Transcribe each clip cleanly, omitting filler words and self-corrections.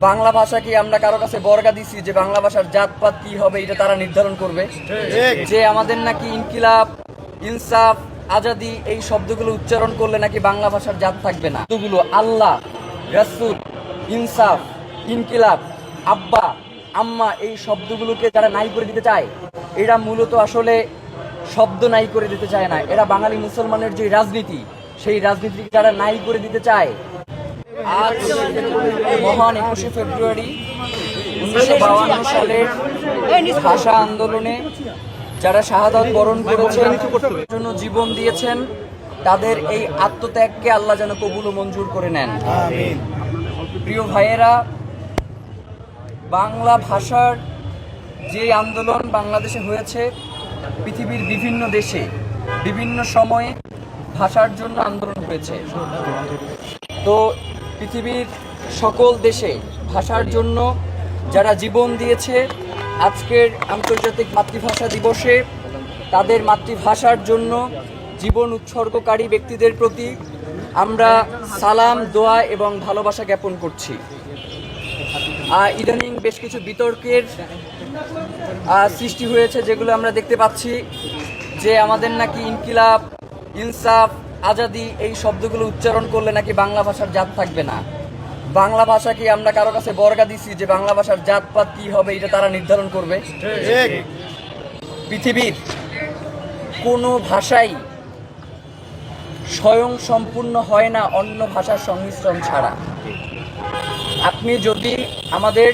বাংলা ভাষাকে আমরা কারো কাছে বর্গা দিছি যে বাংলা ভাষার জাতপাত কি হবে এটা তারা নির্ধারণ করবে। যে আমাদের নাকি ইনকিলাব, ইনসাফ, আজাদি এই শব্দগুলো উচ্চারণ করলে নাকি বাংলা ভাষার জাত থাকবে না। শব্দগুলো আল্লাহ, রাসূল, ইনসাফ, ইনকিলাব, আব্বা, আম্মা এই শব্দগুলোকে যারা নাই করে দিতে চায়, এরা মূলত আসলে শব্দ নাই করে দিতে চায় না, এরা বাঙালি মুসলমানের যে রাজনীতি সেই রাজনীতিকে যারা নাই করে দিতে চায়। আজ মহান 21শে ফেব্রুয়ারি 1952 সালের ভাষা আন্দোলনে যারা শাহাদাত বরণ করেছেন, জন্য জীবন দিয়েছেন, তাদের এই আত্মত্যাগকে আল্লাহ যেন কবুল ও মঞ্জুর করে নেন। প্রিয় ভাইয়েরা, বাংলা ভাষার যে আন্দোলন বাংলাদেশে হয়েছে, পৃথিবীর বিভিন্ন দেশে বিভিন্ন সময়ে ভাষার জন্য আন্দোলন হয়েছে। তো পৃথিবীর সকল দেশে ভাষার জন্য যারা জীবন দিয়েছে, আজকের আন্তর্জাতিক মাতৃভাষা দিবসে তাদের মাতৃভাষার জন্য জীবন উৎসর্গকারী ব্যক্তিদের প্রতি আমরা সালাম, দোয়া এবং ভালোবাসা জ্ঞাপন করছি। ইদানিং বেশ কিছু বিতর্কের সৃষ্টি হয়েছে, যেগুলো আমরা দেখতে পাচ্ছি যে আমাদের নাকি ইনকিলাব, ইনসাফ, আজাদি এই শব্দগুলো উচ্চারণ করলে নাকি বাংলা ভাষার জাত থাকবে না। বাংলা ভাষাকে আমরা কারো কাছে বর্গা দিছি যে বাংলা ভাষার জাতপাত কি হবে এটা তারা নির্ধারণ করবে। পৃথিবীর কোনো ভাষাই স্বয়ং সম্পূর্ণ হয় না অন্য ভাষার সংমিশ্রণ ছাড়া। আপনি যদি আমাদের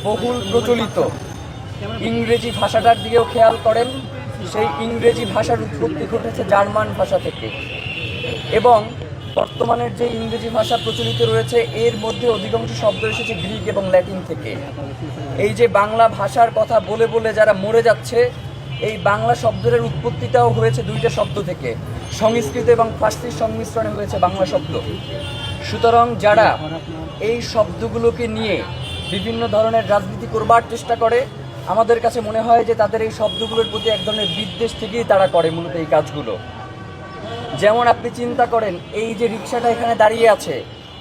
বহুল প্রচলিত ইংরেজি ভাষাটার দিকেও খেয়াল করেন, সেই ইংরেজি ভাষার উৎপত্তি ঘটেছে জার্মান ভাষা থেকে, এবং বর্তমানের যে ইংরেজি ভাষা প্রচলিত রয়েছে এর মধ্যে অধিকাংশ শব্দ এসেছে গ্রিক এবং ল্যাটিন থেকে। এই যে বাংলা ভাষার কথা বলে বলে যারা মরে যাচ্ছে, এই বাংলা শব্দের উৎপত্তিটাও হয়েছে দুইটা শব্দ থেকে, সংস্কৃত এবং ফার্সির সংমিশ্রণে হয়েছে বাংলা শব্দ। সুতরাং যারা এই শব্দগুলোকে নিয়ে বিভিন্ন ধরনের রাজনীতি করবার চেষ্টা করে, আমাদের কাছে মনে হয় যে তাদের এই শব্দগুলোর প্রতি এক ধরনের বিদ্বেষ থেকেই তারা করে মূলত এই কাজগুলো। যেমন আপনি চিন্তা করেন, এই যে রিক্সাটা এখানে দাঁড়িয়ে আছে,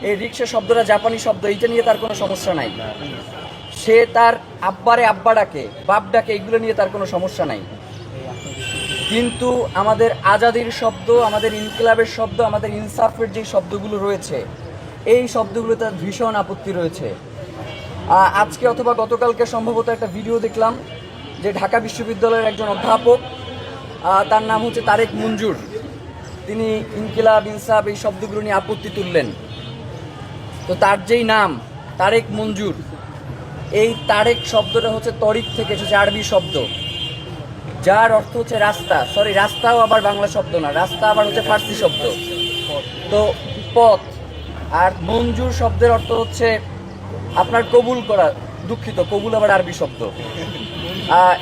এই রিক্সা শব্দটা জাপানি শব্দ, এইটা নিয়ে তার কোনো সমস্যা নাই। সে তার আব্বারে আব্বা ডাকে, বাপ ডাকে, এইগুলো নিয়ে তার কোনো সমস্যা নাই। কিন্তু আমাদের আজাদির শব্দ, আমাদের ইনকিলাবের শব্দ, আমাদের ইনসাফের যে শব্দগুলো রয়েছে, এই শব্দগুলো তার ভীষণ আপত্তি রয়েছে। আজকে অথবা গতকালকে সম্ভবত একটা ভিডিও দেখলাম যে ঢাকা বিশ্ববিদ্যালয়ের একজন অধ্যাপক, তার নাম হচ্ছে তারেক মঞ্জুর, তিনি ইনকিলাব, ইনসাফ এই শব্দগুলো নিয়ে আপত্তি তুললেন। তো তার যেই নাম তারেক মঞ্জুর, এই তারেক শব্দটা হচ্ছে তরিক থেকে এসেছে, আরবি শব্দ, যার অর্থ হচ্ছে রাস্তা। সরি, রাস্তাও আবার বাংলা শব্দ না, রাস্তা আবার হচ্ছে ফার্সি শব্দ, তো পথ। আর মঞ্জুর শব্দের অর্থ হচ্ছে আপনার কবুল করা, দুঃখিত, কবুল আবার আরবি শব্দ,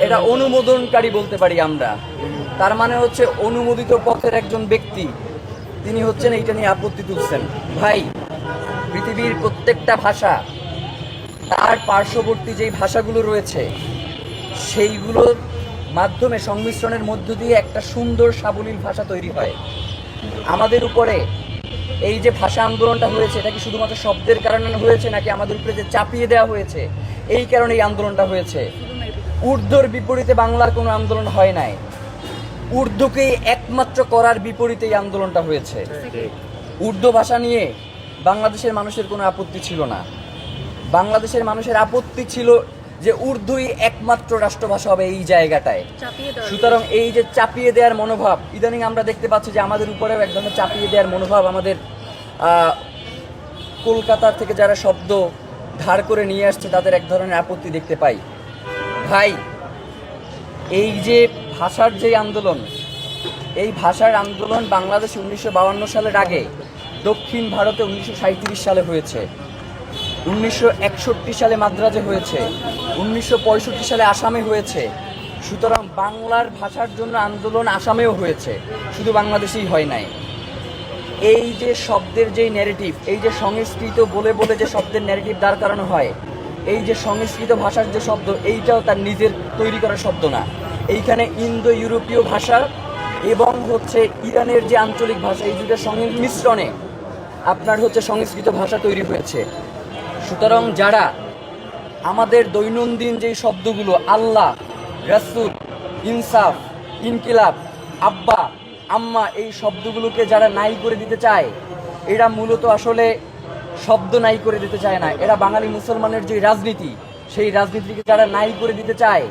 এটা অনুমোদনকারী বলতে পারি আমরা। তার মানে হচ্ছে অনুমোদিত পথের একজন ব্যক্তি, তিনি হচ্ছেন এইটা নিয়ে আপত্তি তুলছেন। ভাই, পৃথিবীর প্রত্যেকটা ভাষা তার পার্শ্ববর্তী যেই ভাষাগুলো রয়েছে সেইগুলোর মাধ্যমে সংমিশ্রণের মধ্য দিয়ে একটা সুন্দর সাবলীল ভাষা তৈরি হয়। আমাদের উপরে এই যে ভাষা আন্দোলনটা হয়েছে, এটা কি শুধুমাত্র শব্দের কারণে হয়েছে, নাকি আমাদের উপরে যে চাপিয়ে দেওয়া হয়েছে এই কারণে এই আন্দোলনটা হয়েছে? উর্দুর বিপরীতে বাংলার কোনো আন্দোলন হয় নাই, উর্দুকে একমাত্র করার বিপরীতে এই আন্দোলনটা হয়েছে। উর্দু ভাষা নিয়ে বাংলাদেশের মানুষের কোনো আপত্তি ছিল না, বাংলাদেশের মানুষের আপত্তি ছিল যে উর্দুই একমাত্র রাষ্ট্রভাষা হবে এই জায়গাটায়। সুতরাং এই যে চাপিয়ে দেওয়ার মনোভাব, ইদানিং আমরা দেখতে পাচ্ছি যে আমাদের উপরেও এক ধরনের চাপিয়ে দেওয়ার মনোভাব, আমাদের কলকাতার থেকে যারা শব্দ ধার করে নিয়ে আসছে তাদের এক ধরনের আপত্তি দেখতে পাই। ভাই, এই যে ভাষার যে আন্দোলন, এই ভাষার আন্দোলন বাংলাদেশে 1952 সালের আগে দক্ষিণ ভারতে 1937 সালে হয়েছে, 1961 সালে মাদ্রাজে হয়েছে, 1965 সালে আসামে হয়েছে। সুতরাং বাংলার ভাষার জন্য আন্দোলন আসামেও হয়েছে, শুধু বাংলাদেশেই হয় নাই। এই যে শব্দের যেই ন্যারেটিভ, এই যে সংস্কৃত বলে বলে যে শব্দের ন্যারেটিভ দাঁড় করানো হয়, এই যে সংস্কৃত ভাষার যে শব্দ, এইটাও তার নিজের তৈরি করা শব্দ না। এইখানে ইন্দো ইউরোপীয় ভাষা এবং হচ্ছে ইরানের যে আঞ্চলিক ভাষা, এই দুটোর সংমিশ্রণে আপনার হচ্ছে সংস্কৃত ভাষা তৈরি হয়েছে। সুতরাং যারা আমাদের দৈনন্দিন যেই শব্দগুলো আল্লাহ, রাসূল, ইনসাফ, ইনকিলাব, আব্বা, আম্মা, এই শব্দগুলোকে যারা নাই করে দিতে চায়, এরা মূলত আসলে শব্দ নাই করে দিতে চায় না, এরা বাঙালি মুসলমানের যে রাজনীতি, সেই রাজনীতিকে যারা নাই করে দিতে চায়